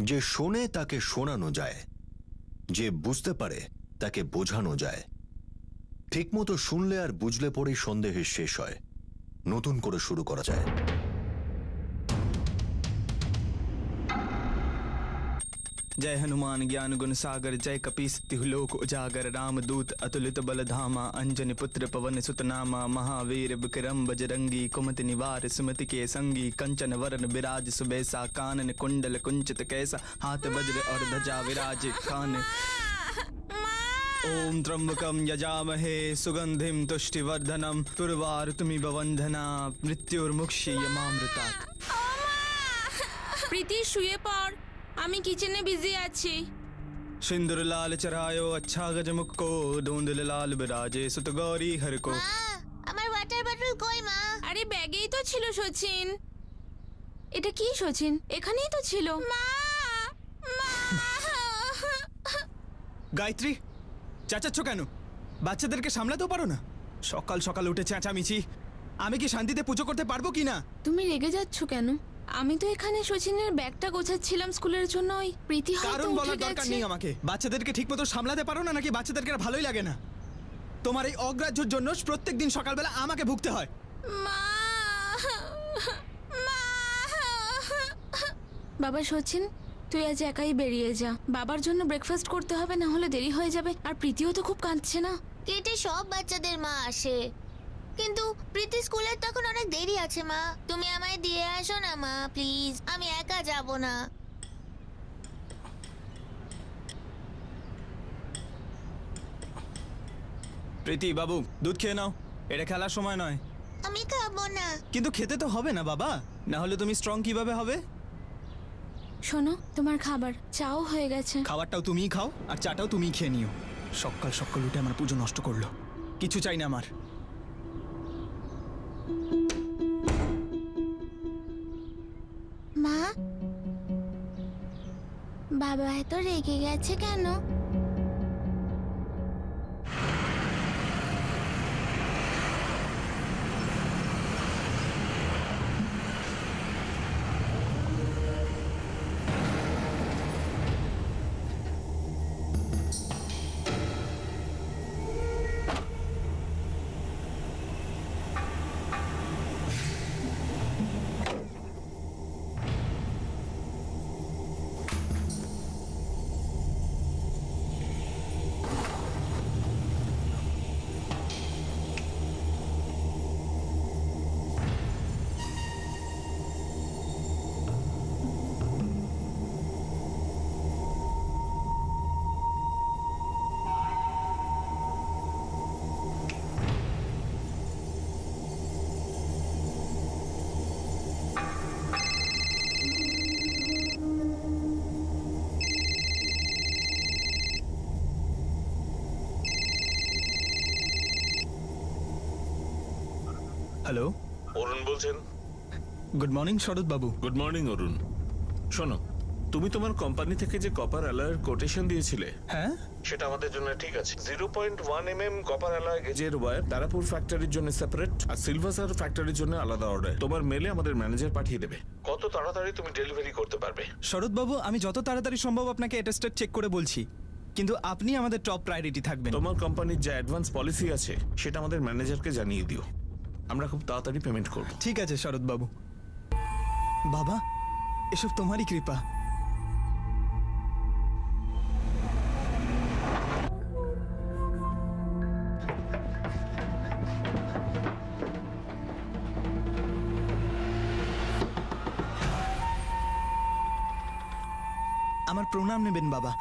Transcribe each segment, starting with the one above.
যে শোনে তাকে শোনানো যায়, যে বুঝতে পারে তাকে বোঝানো যায়। ঠিকমতো শুনলে আর বুঝলে পরেই সন্দেহের শেষ হয়, নতুন করে শুরু করা যায়। जय हनुमान ज्ञान गुण सागर, जय कपीस तिहुलोक उजागर, रामदूत अतुलित बल धामा, अंजनी पुत्र पवन सुत नामा, महावीर विक्रम बजरंगी, कुमति निवार सुमति के संगी, कंचन वरन विराज सुबेसा, कानन कुंडल कुंचित कैसा, हाथ वज्र और ध्वजा विराज कान। ओम त्र्यंबकम यजामहे सुगंधिम तुष्टिवर्धनम, उर्वारुकमिव बंधना मृत्युर्मुक्षीयमामृतात्। প্রীতি শুয়ে পড়, আমি কিচেনে বিজি আছি। सिंदूर लाल चरायो अच्छा गजमुख को, धुंधल लाल बिराजे सुत गौरी हर को। আমার ওয়াটার বটল কই মা? আরে ব্যাগেই তো ছিল সচিন। এটা কি সচিন? এখানেই তো ছিল। মা মা গায়ত্রী, চেঁচাচ্ছ কেন? বাচ্চাদেরকে সামলাতেও পারো না? সকাল সকাল উঠে চেঁচামেচি। আমি কি শান্তিতে পুজো করতে পারবো কি না? তুমি রেগে যাচ্ছ কেন? আমি তো এখানে সচিনের ব্যাগটা গোছাচ্ছিলাম স্কুলের জন্য। ওই প্রীতি হয়তো কারণ উঠে বলার দরকার গেছে। নেই আমাকে। বাচ্চাদেরকে ঠিকমতো সামলাতে পারো না নাকি বাচ্চাদেরকে আর ভালোই লাগে না? তোমার এই অগ্রাহ্যের জন্য প্রত্যেকদিন সকালবেলা আমাকে ভুগতে হয়। মা মা বাবা সচিন, তুই আজ একাই বেরিয়ে যা। বাবার জন্য ব্রেকফাস্ট করতে হবে, না হলে দেরি হয়ে যাবে। আর প্রীতিও তো খুব কাঁদছে না। কেটে সব বাচ্চাদের মা আসে, কিন্তু প্রীতি স্কুলের তখন অনেক দেরি আছে মা। তুমি আমায় দিয়ে আসো না মা প্লিজ, আমি একা যাব না। প্রীতি বাবু, দুধ খেয়ে নাও, এটা খেলার সময় নয়। আমি খাবো না। কিন্তু খেতে তো হবে না বাবা, না হলে তুমি স্ট্রং কিভাবে হবে? শোনো, তোমার খাবার, চাও হয়ে গেছে। খাবারটাও তুমিই খাও আর চাটাও তুমিই খেয়ে নিও। সকাল সকাল উঠে আমার পুজো নষ্ট করলো। কিছু চাই না আমার। মা, বাবা এত রেগে গেছে কেন? হ্যালো, অরুণ বলছেন? গুড মর্নিং শরৎ বাবু। গুড মর্নিং অরুণ। শোনো, তুমি তোমার কোম্পানি থেকে যে কপার অ্যালয়ের কোটেশন দিয়েছিলে, হ্যাঁ সেটা আমাদের জন্য ঠিক আছে। 0.1 mm কপার অ্যালয় গেজের ওয়্যার তারাপুর ফ্যাক্টরির জন্য সেপারেট, আর সিলভাসার ফ্যাক্টরির জন্য আলাদা অর্ডার তোমার মেলে আমাদের ম্যানেজার পাঠিয়ে দেবে। কত তাড়াতাড়ি তুমি ডেলিভারি করতে পারবে? শরৎ বাবু, আমি যত তাড়াতাড়ি সম্ভব আপনাকে অ্যাটেস্টেড চেক করে বলছি, কিন্তু আপনি আমাদের টপ প্রায়োরিটি থাকবেন। তোমার কোম্পানির যে অ্যাডভান্স পলিসি আছে সেটা আমাদের ম্যানেজারকে জানিয়ে দিও, আমরা খুব তাড়াতাড়ি পেমেন্ট করব। ঠিক আছে শরৎ বাবু। বাবা, এসব তোমারই কৃপা। আমার প্রণাম নেবেন বাবা।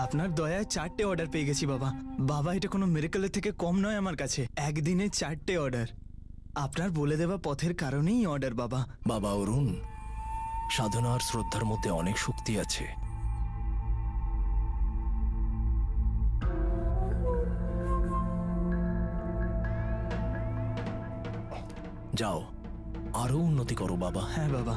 আপনার দয়ায় 4টে অর্ডার পেয়ে গেছি বাবা। বাবা, এটা কোনো মিরাকলের থেকে কম নয় আমার কাছে। একদিনে 4টে অর্ডার, আপনার বলে দেওয়া পথের কারণেই অর্ডার বাবা। বাবা অরুণ, সাধনা আর শ্রদ্ধার মধ্যে অনেক শক্তি আছে। যাও, আরো উন্নতি করো বাবা। হ্যাঁ বাবা।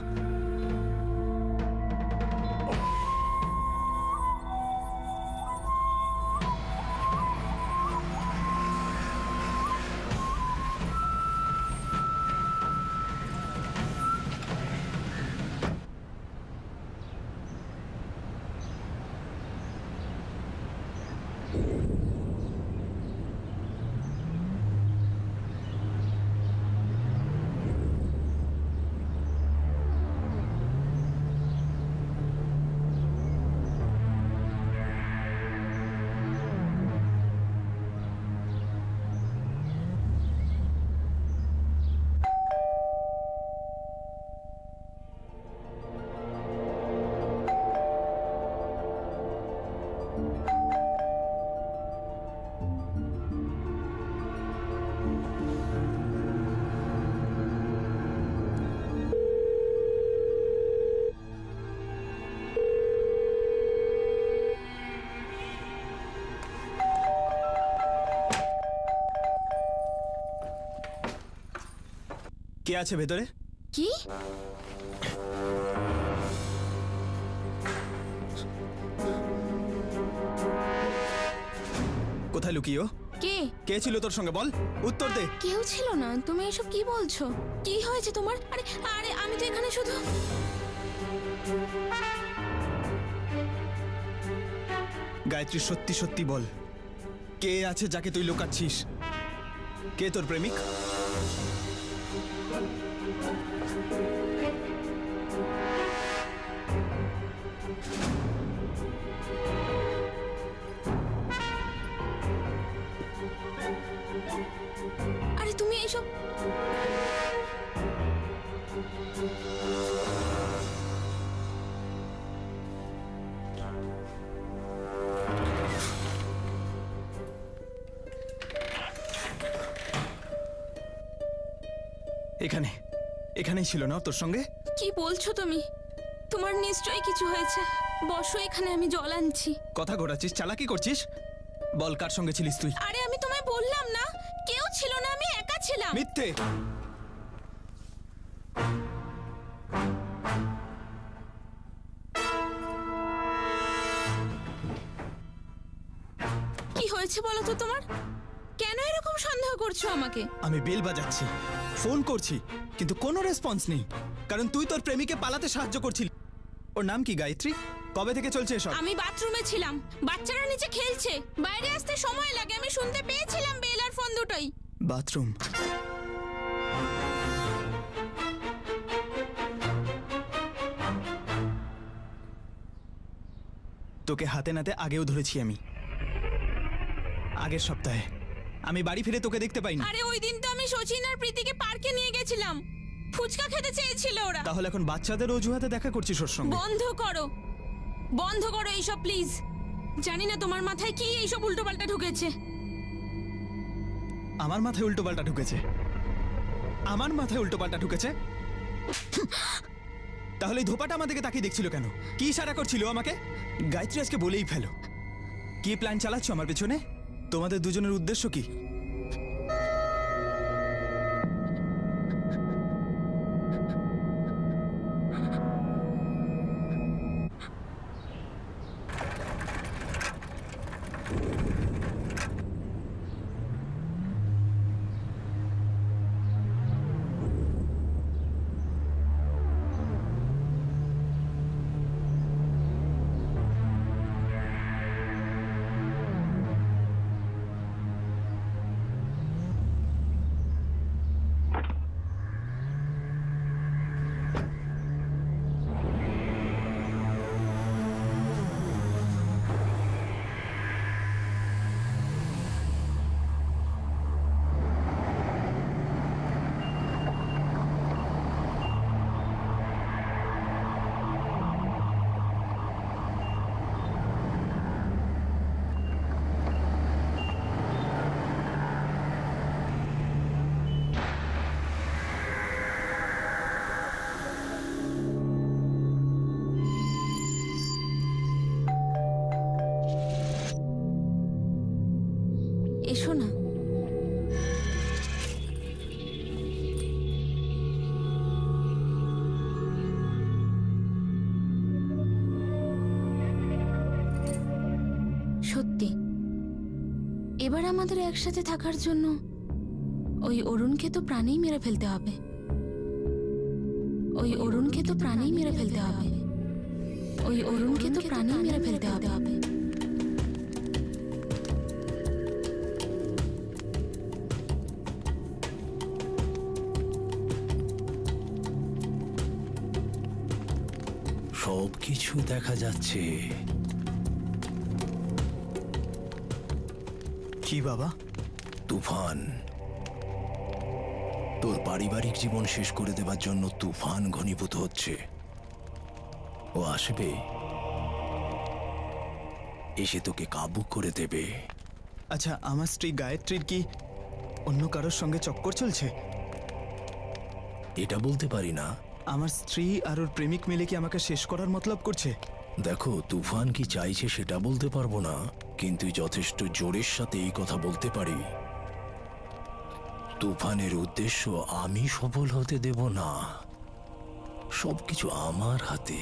কে আছে ভেতরে? কি? কোথায় লুকিও? কে? কে ছিল তোর সঙ্গে বল, উত্তর দে। কেউ ছিল না। তুমি এসব কি বলছো? কি হয়েছে তোমার? আরে আরে আমি তো এখানে শুধু গায়ত্রী, সত্যি সত্যি বল, কে আছে যাকে তুই লুকাচ্ছিস? কে তোর প্রেমিক? আরে তুমি এইসব এখানে এখানেই ছিল না তোর সঙ্গে? কি বলছো তুমি? তোমার নিশ্চয়ই কিছু হয়েছে। বসো এখানে, আমি জল আনছি। কথা ঘোরাচ্ছিস, চালাকি করছিস। বল, কার সঙ্গে ছিলিস তুই? আরে আমি তোমায় বললাম না, কেউ ছিল না, আমি একা ছিলাম। মিথ্যে। কি হয়েছে বলো তো তোমার? কেন এরকম সন্দেহ করছো আমাকে? আমি বেল বাজাচ্ছি, ফোন করছি, কিন্তু কোনো রেসপন্স নেই। কারণ তুই তোর প্রেমিকে পালাতে সাহায্য করছিলি। ওর নাম কি গায়ত্রী? কবে থেকে চলছে এসব? আমি বাথরুমে ছিলাম, বাচ্চারা নিচে খেলছে, বাইরে আসতে সময় লাগে। আমি শুনতে পেয়েছিলাম বেল আর ফোন দুটোই। বাথরুম? তোকে হাতে নাতে আগেও ধরেছি আমি, আগের সপ্তাহে। আমি বাড়ি ফিরে তোকে দেখতে পাইনি। আরে ওই দিন তো আমি সচিন আর প্রীতিকে পার্কে নিয়ে গেছিলাম, ফুচকা খেতে চেয়েছিল ওরা। তাহলে এখন বাচ্চাদের অজুহাতে দেখা করছিস ওর সঙ্গে? বন্ধ করো, বন্ধ করো এইসব প্লিজ। জানি না তোমার মাথায় কি এইসব উল্টোপাল্টা ঢুকেছে। আমার মাথায় উল্টোপাল্টা ঢুকেছে? আমার মাথায় উল্টোপাল্টা ঢুকেছে? তাহলে এই ধোপাটা আমাদেরকে তাকিয়ে দেখছিল কেন? কি ইশারা করছিল আমাকে? গায়ত্রী, আজকে বলেই ফেলো, কি প্ল্যান চালাচ্ছ আমার পেছনে? তোমাদের দুজনের উদ্দেশ্য কি? এসো না। সত্যি এবার আমাদের একসাথে থাকার জন্য ওই অরুণকে তো প্রাণেই মেরে ফেলতে হবে। ওই অরুণকে তো প্রাণেই মেরে ফেলতে হবে। ওই অরুণকে তো প্রাণেই মেরে ফেলতে হবে। সবকিছু দেখা যাচ্ছে। কি বাবা? তুফান তোর পারিবারিক জীবন শেষ করে দেবার জন্য তুফান ঘনীভূত হচ্ছে। ও আসবে, এসে তোকে কাবু করে দেবে। আচ্ছা, আমার স্ত্রী গায়ত্রীর কি অন্য কারোর সঙ্গে চক্কর চলছে? এটা বলতে পারি না। আমার স্ত্রী আর ওর প্রেমিক মিলে কি আমাকে শেষ করার মতলব করছে? দেখো, তুফান কি চাইছে সেটা বলতে পারবো না, কিন্তু যথেষ্ট জোরের সাথে এই কথা বলতে পারি, তুফানের উদ্দেশ্য আমি সফল হতে দেব না। সবকিছু আমার হাতে।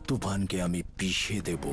তুফানকে আমি পিষে দেব।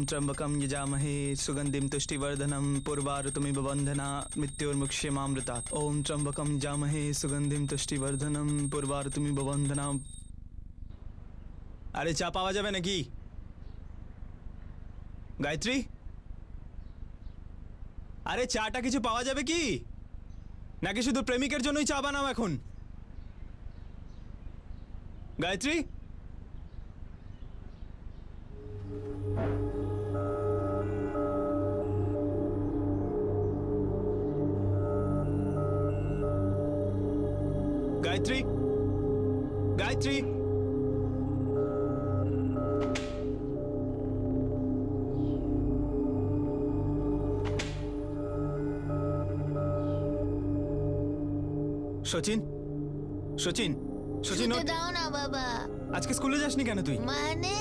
त्र्यंबकं यजामहे सुगंधिं तुष्टिवर्धनं पूर्वारुतमिव बन्धना मृत्योर्मुक्ष्यमामृतात्। ओम त्र्यंबकं यजामहे सुगंधिं तुष्टिवर्धनं पूर्वारुतमिव बन्धना। আরে চা পাওয়া যাবে নাকি? গায়ত্রী, আরে চাটা কিছু পাওয়া যাবে কি? নাকি শুধু প্রেমিকের জন্যই চা বানাও এখন? গায়ত্রী, গায়ত্রী, গায়ত্রী, সচিন, সচিন, সচিন, শুতে দাও না বাবা। আজকে স্কুলে যাসনি কেন তুই? মানে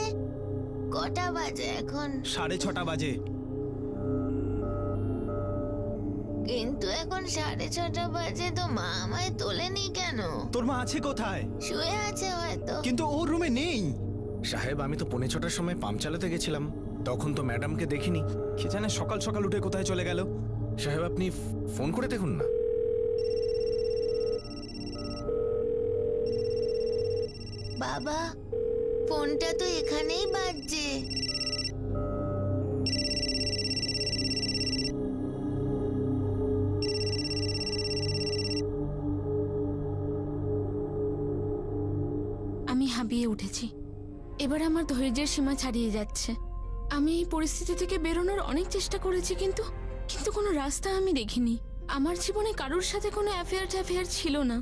কটা বাজে এখন? 6:30 বাজে। কিন্তু এখন 6:30 বাজে, তো মা আমায় তোলেনি কেন? তোর মা আছে কোথায়? শুয়ে আছে হয়তো। কিন্তু ওর রুমে নেই। সাহেব, আমি তো 6:45 সময় পাম্প চালাতে গেছিলাম, তখন তো ম্যাডামকে দেখিনি। কে জানে সকাল সকাল উঠে কোথায় চলে গেল। সাহেব, আপনি ফোন করে দেখুন না। বাবা, ফোনটা তো এখানেই বাজছে। আমি হাঁপিয়ে উঠেছি। এবার আমার ধৈর্যের সীমা ছাড়িয়ে যাচ্ছে। আমি এই পরিস্থিতি থেকে বেরোনোর অনেক চেষ্টা করেছি, কিন্তু কিন্তু কোনো রাস্তা আমি দেখিনি। আমার জীবনে কারোর সাথে কোনো অ্যাফেয়ার ছিল না।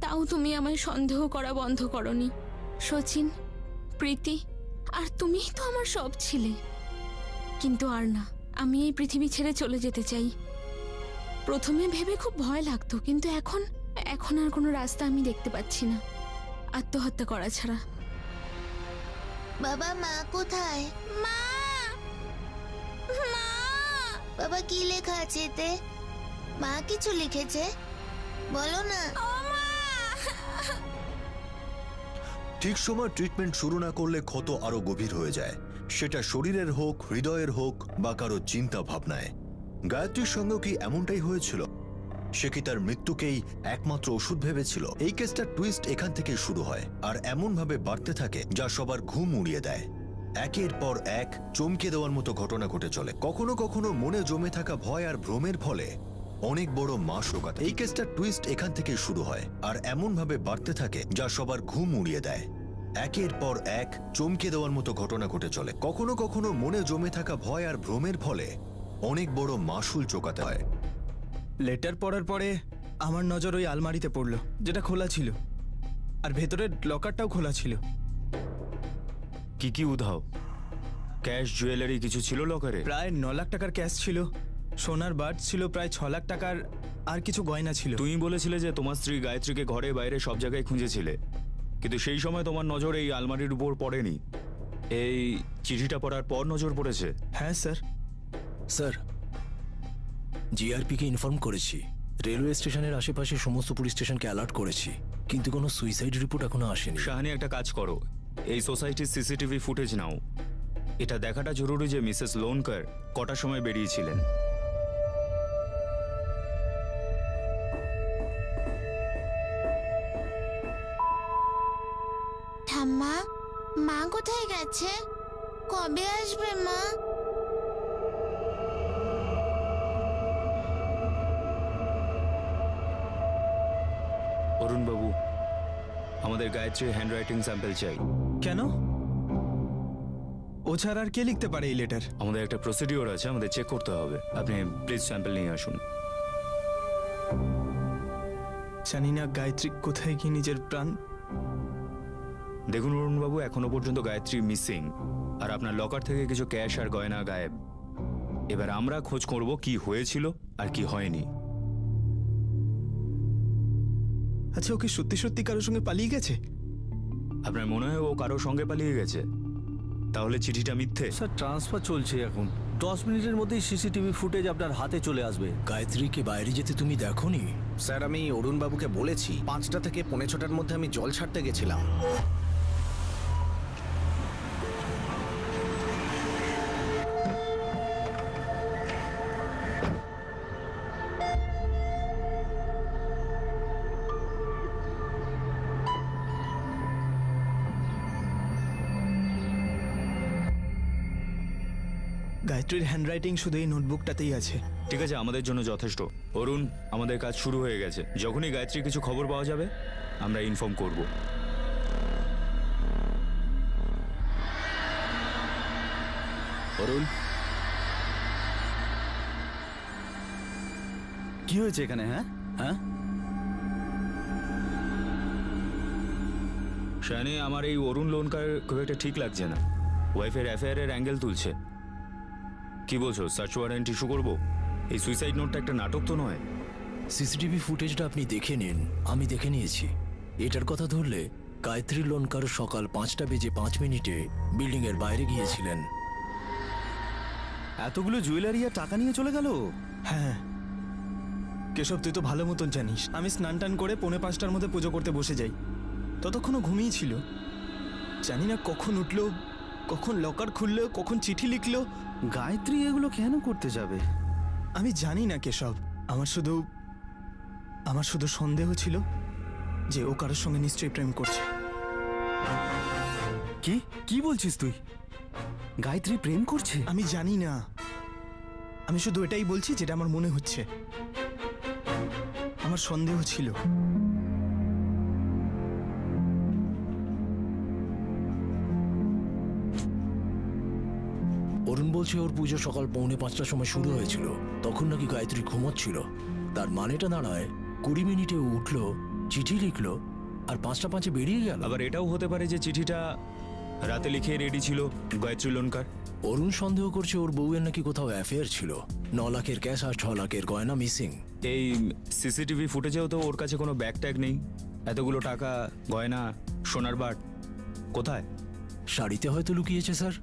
তাও তুমি আমায় সন্দেহ করা বন্ধ করনি। সচিন, প্রীতি আর তুমিই তো আমার সব ছিলে। কিন্তু আর না, আমি এই পৃথিবী ছেড়ে চলে যেতে চাই। প্রথমে ভেবে খুব ভয় লাগতো, কিন্তু এখন এখন আর কোনো রাস্তা আমি দেখতে পাচ্ছি না আত্মহত্যা করা ছাড়া। বাবা, মা কোথায়? মা, মা। বাবা, কি লেখা আছে এতে? মা কিছু লিখেছে? বলো না। ঠিক সময় ট্রিটমেন্ট শুরু না করলে ক্ষত আরো গভীর হয়ে যায়, সেটা শরীরের হোক, হৃদয়ের হোক বা কারো চিন্তা ভাবনায়। গায়ত্রীর সঙ্গে কি এমনটাই হয়েছিল? সে কি তার মৃত্যুকেই একমাত্র ওষুধ ভেবেছিল? এই কেসটার টুইস্ট এখান থেকে শুরু হয় আর এমন ভাবে বাড়তে থাকে যা সবার ঘুম উড়িয়ে দেয়। একের পর এক চমকে দেওয়ার মতো ঘটনা ঘটে চলে। কখনো কখনো মনে জমে থাকা ভয় আর ভ্রমের ফলে অনেক বড় মাস রোগাতে। এই কেসটার টুইস্ট এখান থেকে শুরু হয় আর এমন ভাবে বাড়তে থাকে যা সবার ঘুম উড়িয়ে দেয়। একের পর এক চমকে দেওয়ার মতো ঘটনা ঘটে চলে। কখনো কখনো মনে জমে থাকা ভয় আর ভ্রমের ফলে অনেক বড় মাসুল চোকাতে হয়। লেটার পড়ার পরে আমার নজর ওই আলমারিতে পড়লো, যেটা খোলা ছিল, আর ভেতরের লকারটাও খোলা ছিল। কি কি উধাও? ক্যাশ, জুয়েলারি কিছু ছিল লকারে? প্রায় 9 লাখ টাকার ক্যাশ ছিল, সোনার বার ছিল প্রায় 6 লাখ টাকার, আর কিছু গয়না ছিল। তুমি বলেছিলে যে তোমার স্ত্রী গায়ত্রীকে ঘরে বাইরে সব জায়গায় খুঁজেছিলে, কিন্তু সেই সময় তোমার নজর এই আলমারির উপর পড়েনি। এই চিঠিটা পড়ার পর নজর পড়েছে। হ্যাঁ স্যার। স্যার, জিআরপিকে ইনফর্ম করেছি। রেলওয়ে স্টেশনের আশেপাশে সমস্ত পুলিশ স্টেশনকে অ্যালার্ট করেছি, কিন্তু কোনো সুইসাইড রিপোর্ট এখনো আসেনি। শাহানি, একটা কাজ করো, এই সোসাইটির সিসিটিভি ফুটেজ নাও। এটা দেখাটা জরুরি যে মিসেস লোনকার কটার সময় বেরিয়েছিলেন। ঠাম্মা, মা কোথায় গেছে? কবে আসবে মা? অরুণ বাবু, আমাদের গায়ত্রীর হ্যান্ডরাইটিং স্যাম্পল চাই। কেন? ও ছাড়া আর কে লিখতে পারে এই লেটার? আমাদের একটা প্রসিডিওর আছে, আমাদের চেক করতে হবে। আপনি প্লিজ স্যাম্পল নিয়ে আসুন। জানি না গায়ত্রী কোথায় কি নিজের প্রাণ। দেখুন অরুণ বাবু, এখনো পর্যন্ত গায়ত্রী মিসিং, আর আপনার লকার থেকে কিছু ক্যাশ আর গয়না গায়েব। এবার আমরা খোঁজ করব কি হয়েছিল আর কি হয়নি। আচ্ছা, ওকে সত্যি সত্যি কারোর সঙ্গে পালিয়ে গেছে? আপনার মনে হয় ও কারোর সঙ্গে পালিয়ে গেছে? তাহলে চিঠিটা মিথ্যে। স্যার ট্রান্সফার চলছে এখন, 10 মিনিটের মধ্যেই সিসিটিভি ফুটেজ আপনার হাতে চলে আসবে। গায়ত্রীকে বাইরে যেতে তুমি দেখোনি? স্যার আমি অরুণ বাবুকে বলেছি 5টা থেকে 6:45-র মধ্যে আমি জল ছাড়তে গেছিলাম। গায়ত্রীর হ্যান্ডরাইটিং শুধু এই নোটবুকটাতেই আছে। ঠিক আছে, আমাদের জন্য যথেষ্ট। অরুণ, আমাদের কাজ শুরু হয়ে গেছে। যখনই গায়ত্রীর কিছু খবর পাওয়া যাবে আমরা ইনফর্ম করব। অরুণ, কি হয়েছে এখানে? হ্যাঁ হ্যাঁ, শানি, আমার এই অরুণ লোনকার খুব একটা ঠিক লাগছে না। ওয়াইফের অ্যাফেয়ারের অ্যাঙ্গেল তুলছে। কি বলছো, সার্চ ওয়ারেন্ট ইস্যু করবো? এই সুইসাইড নোটটা একটা নাটক তো নয়? সিসিটিভি ফুটেজটা আপনি দেখে নিন, আমি দেখে নিয়েছি। এটার কথা ধরলে গায়ত্রী লোনকার সকাল 5:05 বিল্ডিং এর বাইরে গিয়েছিলেন। এতগুলো জুয়েলারি আর টাকা নিয়ে চলে গেল? হ্যাঁ কেশব, তুই তো ভালো মতন জানিস আমি স্নান টান করে 4:45টার মধ্যে পুজো করতে বসে যাই। ততক্ষণও ঘুমিয়েছিল। জানি না কখন উঠলো, কখন লকার খুললো, কখন চিঠি লিখলো। গায়ত্রী এগুলো কেন করতে যাবে? আমি জানি না কেশব, আমার শুধু সন্দেহ ছিল যে ও কারোর সঙ্গে নিশ্চয়ই প্রেম করছে। কি কি বলছিস তুই? গায়ত্রী প্রেম করছে? আমি জানি না, আমি শুধু এটাই বলছি যেটা আমার মনে হচ্ছে। আমার সন্দেহ ছিল। অরুণ বলছে ওর পুজো সকাল 4:45টার সময় শুরু হয়েছিল, তখন নাকি গায়ত্রী ঘুমোচ্ছিল। তার মানেটা দাঁড়ায় 20 মিনিটে ও উঠলো, চিঠি লিখলো, আর 5:05 বেরিয়ে গেল। আবার এটাও হতে পারে যে চিঠিটা রাতে লিখে রেডি ছিল গায়ত্রী লোনকার। অরুণ সন্দেহ করছে ওর বউয়ের নাকি কোথাও অ্যাফেয়ার ছিল। 9 লাখের ক্যাশ আর 6 লাখের গয়না মিসিং। এই সিসিটিভি ফুটেজেও তো ওর কাছে কোনো ব্যাগ ট্যাগ নেই। এতগুলো টাকা, গয়না, সোনার বার কোথায়? শাড়িতে হয়তো লুকিয়েছে স্যার।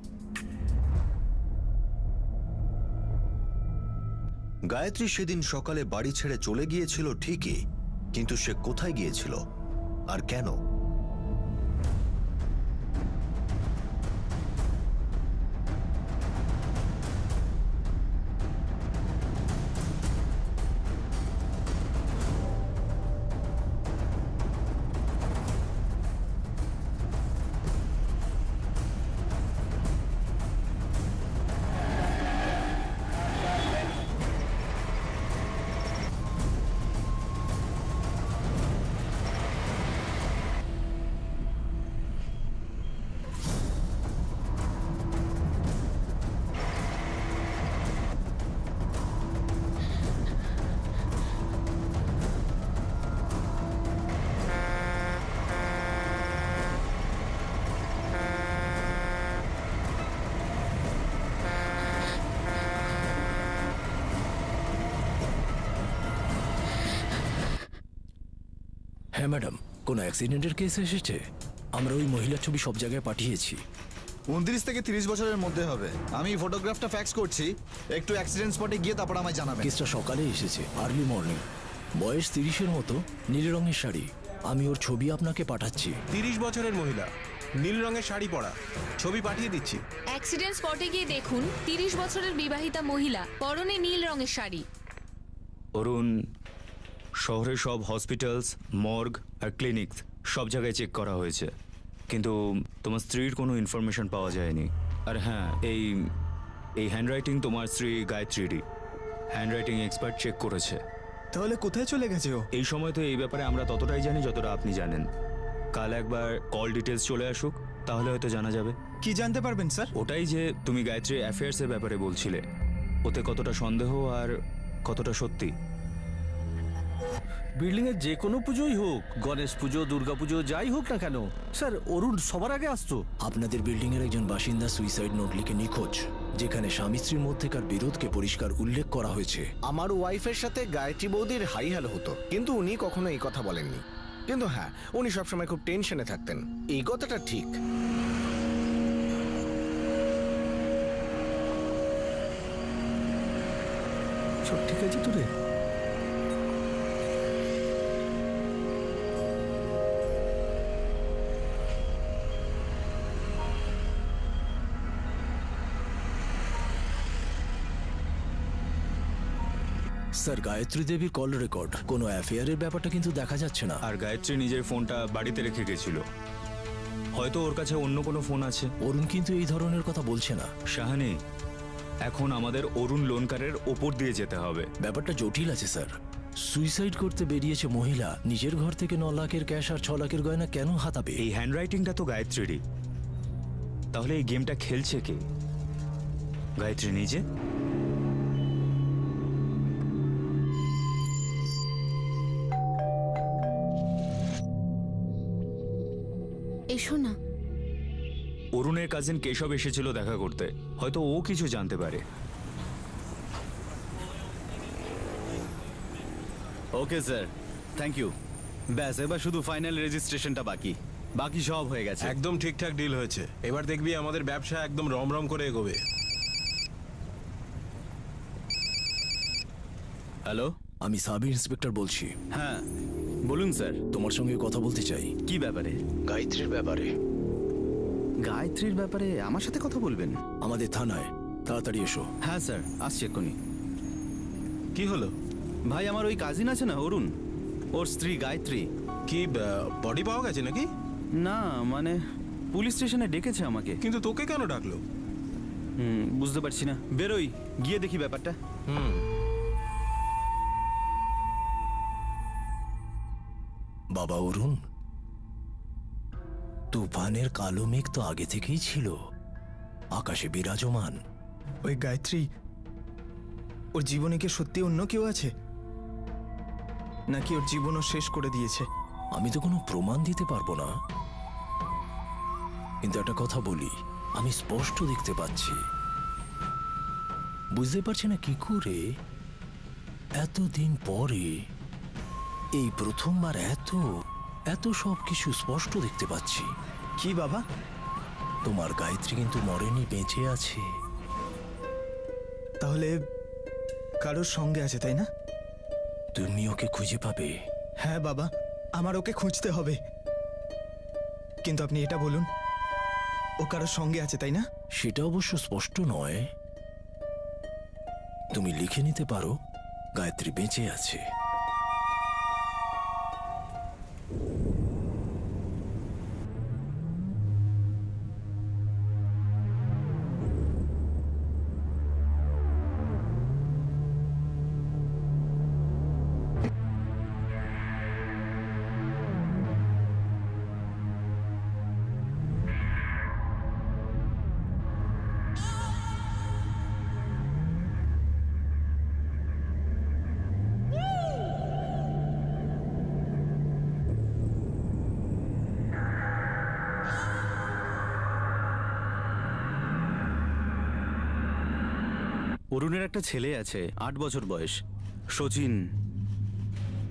গায়ত্রী সেদিন সকালে বাড়ি ছেড়ে চলে গিয়েছিল ঠিকই, কিন্তু সে কোথায় গিয়েছিল আর কেন? হ্যাঁ ম্যাডাম, কোনো অ্যাক্সিডেন্টের কেস এসেছে? আমরা ওই মহিলার ছবি সব জায়গায় পাঠিয়েছি। 29 থেকে 30 বছরের মধ্যে হবে। আমি ফটোগ্রাফটা ফ্যাক্স করছি, একটু অ্যাক্সিডেন্ট স্পটে গিয়ে তারপর আমায় জানাবেন। কেসটা সকালে এসেছে, আর্লি মর্নিং। বয়স 30-এর মতো, নীল রঙের শাড়ি। আমি ওর ছবি আপনাকে পাঠাচ্ছি। 30 বছরের মহিলা, নীল রঙের শাড়ি পরা, ছবি পাঠিয়ে দিচ্ছি। অ্যাক্সিডেন্ট স্পটে গিয়ে দেখুন 30 বছরের বিবাহিতা মহিলা, পরনে নীল রঙের শাড়ি। অরুণ, শহরের সব হসপিটালস, মর্গ আর ক্লিনিক সব জায়গায় চেক করা হয়েছে, কিন্তু তোমার স্ত্রীর কোনো ইনফরমেশন পাওয়া যায়নি। আর হ্যাঁ, এই হ্যান্ডরাইটিং তোমার স্ত্রী গায়ত্রীরই। হ্যান্ডরাইটিং এক্সপার্ট চেক করেছে। তাহলে কোথায় চলে গেছে ও? এই সময় তো এই ব্যাপারে আমরা ততটাই জানি যতটা আপনি জানেন। কাল একবার কল ডিটেলস চলে আসুক, তাহলে হয়তো জানা যাবে। কি জানতে পারবেন স্যার? ওটাই যে তুমি গায়ত্রী অ্যাফেয়ার্সের ব্যাপারে বলছিলে, ওতে কতটা সন্দেহ আর কতটা সত্যি। বিল্ডিং এর যে কোনো পুজোই হোক, গণেশ পুজো, দুর্গা পুজো, যাই হোক না কেন স্যার, অরুণ সবার আগে আসতো। আপনাদের বিল্ডিং এর একজন বাসিন্দা সুইসাইড নোট লিখে নিখোঁজ, যেখানে স্বামী স্ত্রীর মধ্যেকার বিরোধকে পরিষ্কার উল্লেখ করা হয়েছে। আমার ওয়াইফের সাথে গায়ত্রী বৌদির হাই হ্যালো হতো, কিন্তু উনি কখনো এই কথা বলেননি। কিন্তু হ্যাঁ, উনি সবসময় খুব টেনশনে থাকতেন, এই কথাটা ঠিক। সব ঠিক আছে তো রে? স্যার, গায়ত্রী দেবীর কল রেকর্ড, কোনো অ্যাফেয়ারের ব্যাপারটা কিন্তু দেখা যাচ্ছে না। আর গায়ত্রী নিজের ফোনটা বাড়িতে রেখে গেছিল, হয়তো ওর কাছে অন্য কোনো ফোন আছে। অরুণ কিন্তু এই ধরনের কথা বলছে না। শাহানি, এখন আমাদের অরুণ লোনকারের ওপর দিয়ে যেতে হবে। ব্যাপারটা জটিল আছে স্যার। সুইসাইড করতে বেরিয়েছে মহিলা, নিজের ঘর থেকে 9 লাখের ক্যাশ আর 6 লাখের গয়না কেন হাতাবে? এই হ্যান্ডরাইটিংটা তো গায়ত্রীরই, তাহলে এই গেমটা খেলছে কে? গায়ত্রী নিজে? এসো না। অরুণের কাজিন কেশব এসেছিল দেখা করতে, হয়তো ও কিছু জানতে পারে। Okay sir, thank you. ব্যাস, এবার শুধু ফাইনাল রেজিস্ট্রেশনটা বাকি, বাকি সব হয়ে গেছে। একদম ঠিকঠাক ডিল হয়েছে, এবার দেখবি আমাদের ব্যবসা একদম রমরম করে এগোবে। হ্যালো, আমি সাব ইন্সপেক্টর বলছি। হ্যাঁ বলুন স্যার। তোমার সঙ্গে কথা বলতে চাই। কি ব্যাপারে? গায়ত্রীর ব্যাপারে। গায়ত্রীর ব্যাপারে আমার সাথে কথা বলবেন? আমাদের থানায়, তাড়াতাড়ি এসো। হ্যাঁ স্যার, আসছি এক্ষুনি। কি হলো ভাই, আমার ওই কাজিন আছে না অরুণ, ওর স্ত্রী গায়ত্রী। কি বডি পাওয়া গেছে নাকি? না মানে পুলিশ স্টেশনে ডেকেছে আমাকে। কিন্তু তোকে কেন ডাকলো? বুঝতে পারছি না, বেরোই, গিয়ে দেখি ব্যাপারটা। বাবা অরুণ, তুফানের কালো মেঘ তো আগে থেকেই ছিল, আকাশে বিরাজমান। ওই গায়ত্রী, ওর জীবনে কি সত্যি অন্য কেউ আছে, নাকি ওর জীবনও শেষ করে দিয়েছে? আমি তো কোনো প্রমাণ দিতে পারবো না, কিন্তু একটা কথা বলি, আমি স্পষ্ট দেখতে পাচ্ছি। বুঝতে পারছি না কি করে এতদিন পরে এই প্রথমবার এত এত সব কিছু স্পষ্ট দেখতে পাচ্ছি। কি বাবা? তোমার গায়ত্রী কিন্তু মরেনি, বেঁচে আছে। তাহলে কারোর সঙ্গে আছে, তাই না? তুমি ওকে খুঁজে পাবে। হ্যাঁ বাবা, আমার ওকে খুঁজতে হবে, কিন্তু আপনি এটা বলুন, ও কারোর সঙ্গে আছে, তাই না? সেটা অবশ্য স্পষ্ট নয়। তুমি লিখে নিতে পারো গায়ত্রী বেঁচে আছে। অরুণের একটা ছেলে আছে, 8 বছর বয়স, সচিন।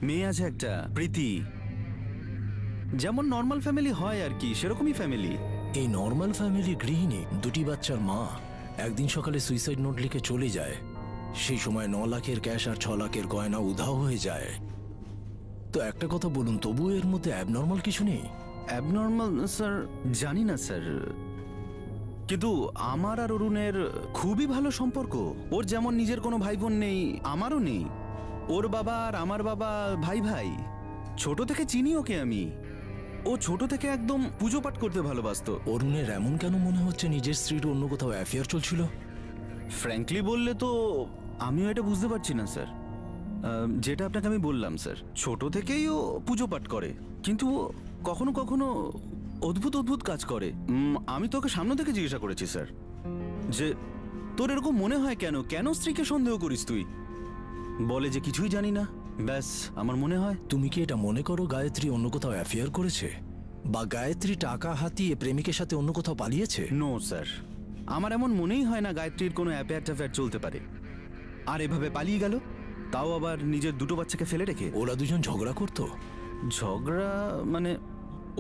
মেয়ে আছে একটা, প্রীতি। যেমন নর্মাল ফ্যামিলি হয় আর কি, সেরকমই ফ্যামিলি। এই নর্মাল ফ্যামিলি গৃহিণী, 2টি বাচ্চার মা, একদিন সকালে সুইসাইড নোট লিখে চলে যায়। সেই সময় 9 লাখের ক্যাশ আর 6 লাখের গয়না উধাও হয়ে যায়। তো একটা কথা বলুন, তবু এর মধ্যে অ্যাবনর্মাল কিছু নেই? অ্যাবনর্মাল স্যার জানি না স্যার, কিন্তু আমার আর অরুণের খুবই ভালো সম্পর্ক। ওর যেমন নিজের কোনো ভাই বোন নেই, আমারও নেই। ওর বাবা আর আমার বাবা ভাই ভাই, ছোট থেকে চিনি ওকে আমি। ও ছোট থেকে একদম পুজো পাঠ করতে ভালোবাসতো। অরুণের এমন কেন মনে হচ্ছে নিজের স্ত্রীর অন্য কোথাও অ্যাফেয়ার চলছিল? ফ্র্যাঙ্কলি বললে তো আমিও এটা বুঝতে পারছি না স্যার। যেটা আপনাকে আমি বললাম স্যার, ছোট থেকেই ও পুজো পাঠ করে, কিন্তু ও কখনো কখনো অদ্ভুত অদ্ভুত কাজ করে। আমি তোকে সামনে থেকে জিজ্ঞাসা করেছি স্যার, যে তোর এরকম মনে হয় কেন, কেন স্ত্রীকে সন্দেহ করিস তুই? বলে যে কিছুই জানি না। ব্যাস, আমার মনে হয়। তুমি কি এটা মনে করো গায়ত্রী অন্য কোথাও অ্যাফেয়ার করেছে, বা গায়ত্রী টাকা হাতিয়ে প্রেমিকের সাথে অন্য কোথাও পালিয়েছে? নো স্যার, আমার এমন মনেই হয় না গায়ত্রীর কোনো অ্যাফেয়ার ট্যাফেয়ার চলতে পারে। আর এভাবে পালিয়ে গেল, তাও আবার নিজের দুটো বাচ্চাকে ফেলে রেখে। ওরা দুজন ঝগড়া করতো? ঝগড়া মানে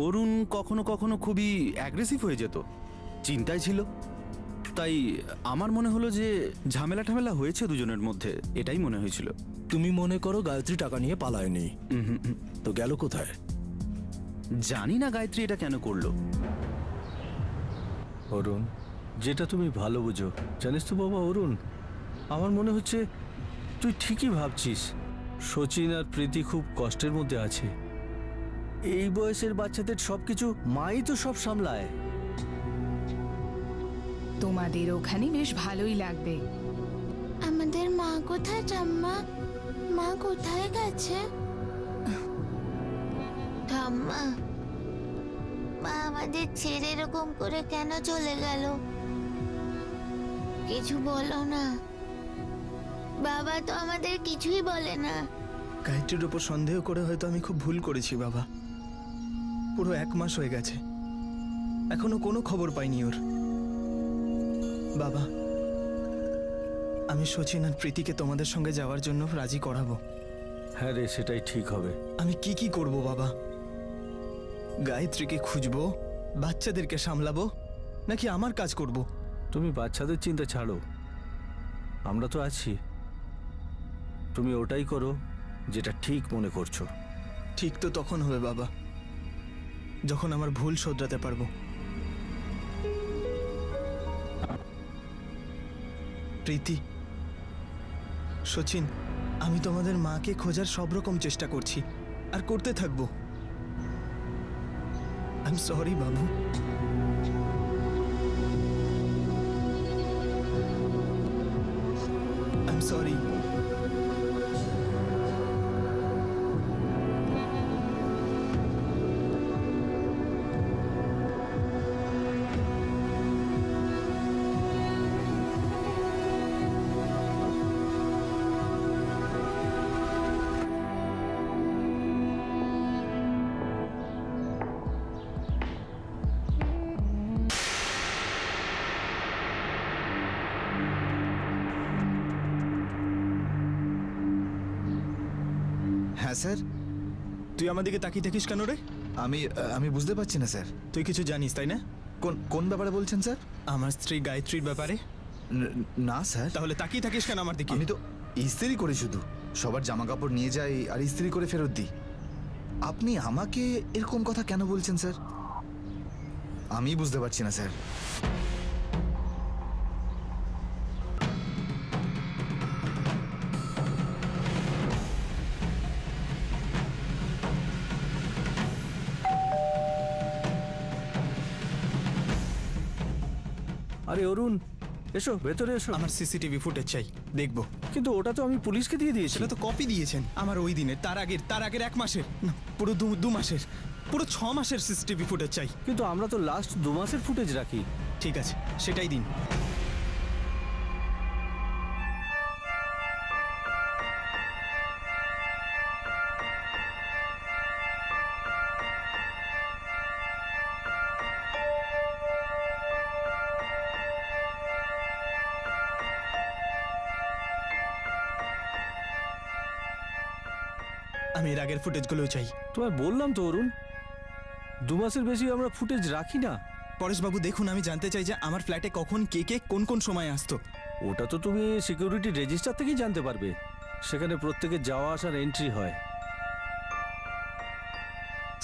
অরুণ কখনো কখনো খুবই অ্যাগ্রেসিভ হয়ে যেত, চিন্তায় ছিল। তাই আমার মনে হলো যে ঝামেলা ঠামেলা হয়েছে দুজনের মধ্যে, এটাই মনে হয়েছিল। তুমি মনে করো গায়ত্রী টাকা নিয়ে পালায়নি? তো গেল কোথায়? জানি না গায়ত্রী এটা কেন করলো। অরুণ, যেটা তুমি ভালো বুঝো, জানিস তো বাবা অরুণ, আমার মনে হচ্ছে তুই ঠিকই ভাবছিস সচিন আর প্রীতি খুব কষ্টের মধ্যে আছে। এই বয়সের বাচ্চাদের সবকিছু মাই তো সব সামলায়। তোমাদের ওখানে বেশ ভালোই লাগবে। আমাদের মা কোথায় ঠাম্মা? মা কোথায় গেছে? ঠাম্মা, মা আমাদের ছেড়ে এরকম করে কেন চলে গেল? কিছু বলো না। বাবা তো আমাদের কিছুই বলে না। গায়ত্রীর উপর সন্দেহ করে হয়তো আমি খুব ভুল করেছি বাবা। পুরো 1 মাস হয়ে গেছে, এখনো কোনো খবর পাইনি ওর। বাবা, আমি সচিন আর প্রীতিকে তোমাদের সঙ্গে যাওয়ার জন্য রাজি করাবো। হ্যাঁ রে, সেটাই ঠিক হবে। আমি কি করব বাবা? গায়ত্রীকে খুঁজবো, বাচ্চাদেরকে সামলাবো, নাকি আমার কাজ করব? তুমি বাচ্চাদের চিন্তা ছাড়ো, আমরা তো আছি। তুমি ওটাই করো যেটা ঠিক মনে করছো। ঠিক তো তখন হবে বাবা, যখন আমার ভুল শোধরাতে পারবো। প্রীতি, সচিন, আমি তোমাদের মাকে খোঁজার সব রকম চেষ্টা করছি আর করতে থাকবো। I am sorry Babu. I am sorry. হ্যাঁ স্যার। তুই আমার দিকে তাকিয়ে থাকিস কেন রে? আমি বুঝতে পারছি না স্যার। তুই কিছু জানিস তাই না? কোন ব্যাপারে বলছেন স্যার? আমার স্ত্রী গায়ত্রীর ব্যাপারে। না স্যার। তাহলে তাকিয়ে থাকিস কেন আমার দিকে? আমি তো ইস্ত্রি করি, শুধু সবার জামা কাপড় নিয়ে যাই আর ইস্ত্রি করে ফেরত দিই। আপনি আমাকে এরকম কথা কেন বলছেন স্যার? আমি বুঝতে পারছি না স্যার। আরে অরুণ, এসো ভেতরে এসো। আমার সিসিটিভি ফুটেজ চাই, দেখবো। কিন্তু ওটা তো আমি পুলিশকে দিয়ে দিয়েছি। সেটা তো কপি দিয়েছেন আমার ওই দিনের, তার আগের 1 মাসের, না পুরো 2 মাসের, পুরো 6 মাসের সিসিটিভি ফুটেজ চাই। কিন্তু আমরা তো লাস্ট 2 মাসের ফুটেজ রাখি। ঠিক আছে, সেটাই দিন। আমি এর আগের ফুটেজগুলো চাই। তোমায় বললাম তো অরুণ, 2 মাসের বেশি আমরা ফুটেজ রাখি না। পরেশবাবু দেখুন, আমি জানতে চাই যে আমার ফ্ল্যাটে কখন কে কোন সময় আসতো। ওটা তো তুমি সিকিউরিটি রেজিস্টার থেকেই জানতে পারবে, সেখানে প্রত্যেকের যাওয়া আসার এন্ট্রি হয়।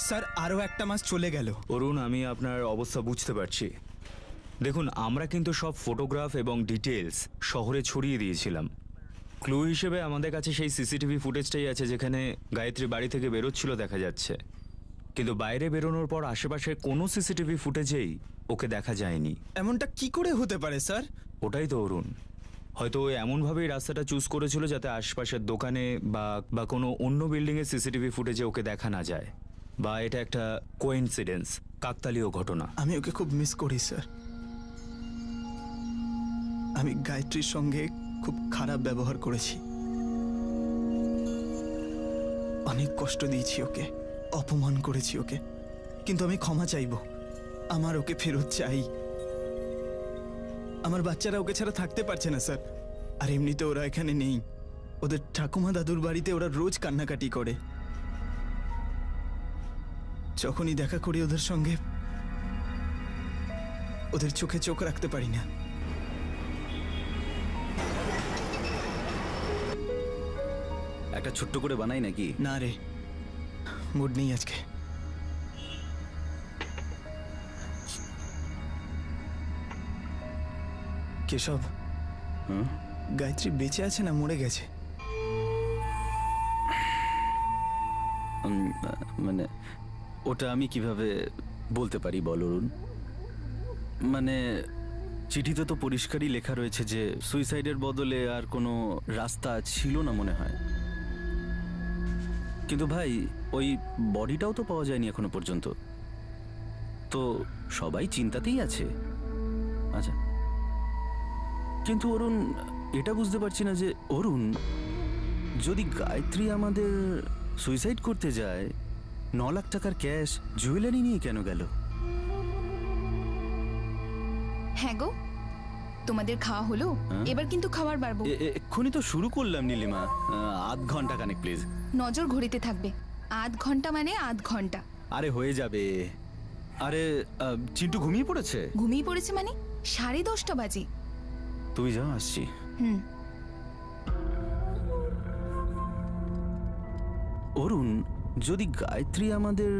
স্যার, আরও 1 মাস চলে গেল। অরুণ, আমি আপনার অবস্থা বুঝতে পারছি। দেখুন, আমরা কিন্তু সব ফটোগ্রাফ এবং ডিটেলস শহরে ছড়িয়ে দিয়েছিলাম। ক্লু হিসেবে আমাদের কাছে সেই সিসিটিভি ফুটেজটাই আছে যেখানে গায়ত্রী বাড়ি থেকে বেরোচ্ছিল দেখা যাচ্ছে, কিন্তু বাইরে বেরোনোর পর আশেপাশের কোনো সিসিটিভি ফুটেজেই ওকে দেখা যায়নি। এমনটা কি করে হতে পারে স্যার? ওটাই তো অরুণ, হয়তো ও এমনভাবেই রাস্তাটা চুজ করেছিল যাতে আশপাশের দোকানে বা কোনো অন্য বিল্ডিংয়ের সিসিটিভি ফুটেজে ওকে দেখা না যায়, বা এটা একটা কোইন্সিডেন্স, কাকতালীয় ঘটনা। আমি ওকে খুব মিস করি স্যার। আমি গায়ত্রীর সঙ্গে খুব খারাপ ব্যবহার করেছি, অনেক কষ্ট দিয়েছি ওকে, অপমান করেছি ওকে, কিন্তু আমি ক্ষমা চাইব। আমার ওকে ফেরত চাই। আমার বাচ্চারা ওকে ছাড়া থাকতে পারছে না স্যার। আর এমনিতে ওরা এখানে নেই, ওদের ঠাকুমা দাদুর বাড়িতে ওরা রোজ কান্নাকাটি করে। যখনই দেখা করি ওদের সঙ্গে, ওদের চোখে চোখ রাখতে পারি না। একটা ছোট্ট করে বানাই নাকি? না রে, মুড নেই আজকে। কেশব, গায়ত্রী বেঁচে আছে না মরে গেছে? মানে ওটা আমি কিভাবে বলতে পারি বল অরুণ? মানে চিঠিতে তো পরিষ্কারই লেখা রয়েছে যে সুইসাইডের বদলে আর কোনো রাস্তা ছিল না মনে হয়। কিন্তু ভাই ওই বডিটাও তো পাওয়া যায়নি এখনো পর্যন্ত, তো সবাই চিন্তাতেই আছে। আচ্ছা, কিন্তু অরুণ এটা বুঝতে পারছি না যে অরুণ, যদি গায়ত্রী আমাদের সুইসাইড করতে যায়, 9 লাখ টাকার ক্যাশ জুয়েলারি নিয়ে কেন গেল? হ্যাঁ গো, তোমাদের খাওয়া হলো? এবার কিন্তু খাবার বাড়বো। এক্ষুনি তো শুরু করলাম নীলিমা, আধ ঘন্টা কানেক প্লিজ। নজর ঘড়িতে থাকবে, আধ ঘন্টা মানে আধ ঘন্টা। আরে হয়ে যাবে। আরে চিন্টু ঘুমিয়ে পড়েছে? ঘুমিয়ে পড়েছে মানে 10:30 বাজে। তুই যা, আসছি। অরুণ, যদি গায়ত্রী আমাদের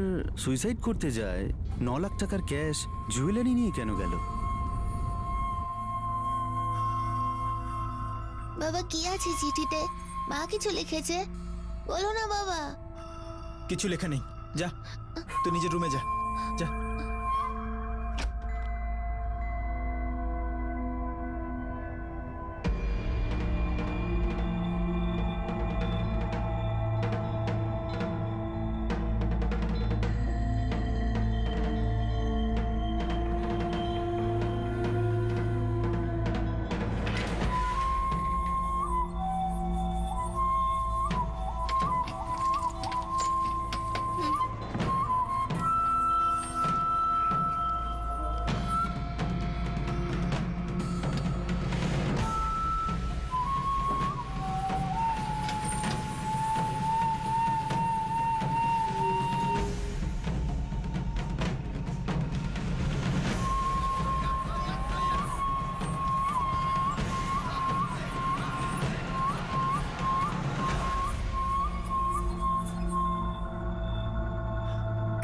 সুইসাইড করতে যায়, 9 লাখ টাকার ক্যাশ জুয়েলারি নিয়ে কেন গেল? বাবা কি আছে চিঠিতে? মা কিছু লিখেছে? বলো না বাবা। কিছু লেখা নেই, যা তুই নিজের রুমে যা, যা।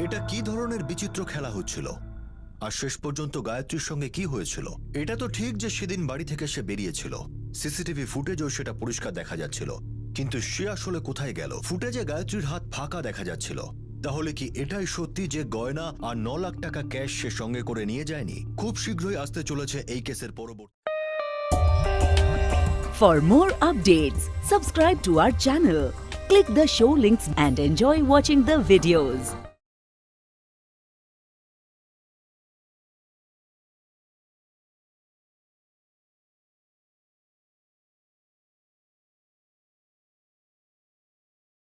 এটা কি ধরনের বিচিত্র খেলা হচ্ছিল? আর শেষ পর্যন্ত গায়ত্রীর সঙ্গে কি হয়েছিল? এটা তো ঠিক যে সেদিন বাড়ি থেকে সে বেরিয়েছিল, সিসিটিভি ফুটেজও সেটা পরিষ্কার দেখা যাচ্ছিল, কিন্তু সে আসলে কোথায় গেল? ফুটেজে গায়ত্রীর হাত ফাঁকা দেখা যাচ্ছিল। তাহলে কি এটাই সত্যি যে গয়না আর 9 লাখ টাকা ক্যাশ সে সঙ্গে করে নিয়ে যায়নি? খুব শীঘ্রই আসতে চলেছে এই কেসের পরবর্তী। For more updates, subscribe to our channel, click the show links and enjoy watching the videos.